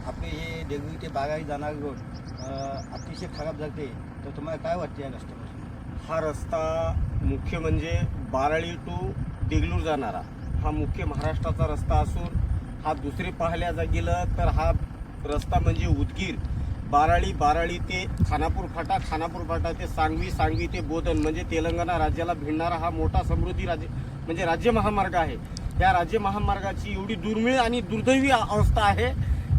आपले हे देगलूर ते बागाई जाणारी रोड अतिशय खराब झाले, तर तुम्हाला काय वाटते या रस्त्यापासून? हा रस्ता मुख्य म्हणजे बाराळी टू देगलूर जाणारा हा मुख्य महाराष्ट्राचा रस्ता असून हा दुसरे पाहायला गेलं तर हा रस्ता म्हणजे उदगीर, बाराळी ते खानापूर फाटा ते सांगवी ते बोधन म्हणजे तेलंगणा राज्याला भिडणारा हा मोठा समृद्धी म्हणजे राज्य महामार्ग आहे. या राज्य महामार्गाची एवढी दुर्मिळ आणि दुर्दैवी अवस्था आहे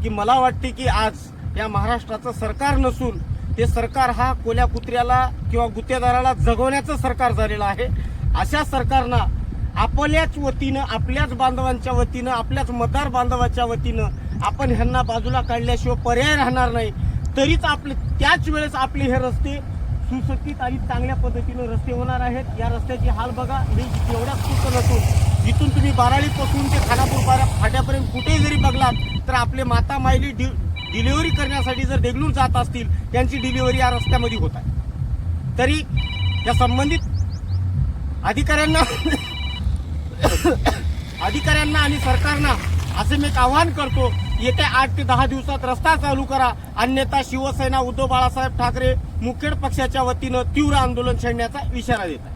की मला वाटते की आज या महाराष्ट्राचं सरकार नसून ते सरकार हा कोल्या कुत्र्याला किंवा गुत्तेदाराला जगवण्याचं सरकार झालेलं आहे. अशा सरकारनं आपल्याच वतीनं, आपल्याच बांधवांच्या वतीनं, आपल्याच मतदार बांधवाच्या वतीनं आपण ह्यांना बाजूला काढल्याशिवाय पर्याय राहणार नाही. तरीच त्याच वेळेस आपले हे रस्ते सुसज्जित आणि चांगल्या पद्धतीनं रस्ते होणार आहेत. या रस्त्याची हाल बघा, मी एवढ्याच पुरतं नसून इथून तुम्ही बाराळीपासून ते खानापूर फाट्यापर्यंत कुठेही जरी बघलात तर आपले माता मायली डिलिव्हरी करण्यासाठी जर देगलूर जात असतील त्यांची डिलिव्हरी या रस्त्यामध्ये होत आहे. तरी या संबंधित अधिकाऱ्यांना आणि सरकारना असे मी एक आवाहन करतो, येत्या 8 ते 10 दिवसात रस्ता चालू करा, अन्यथा शिवसेना उद्धव बाळासाहेब ठाकरे मुखेड पक्षाच्या वतीनं तीव्र आंदोलन छेडण्याचा इशारा देत आहे.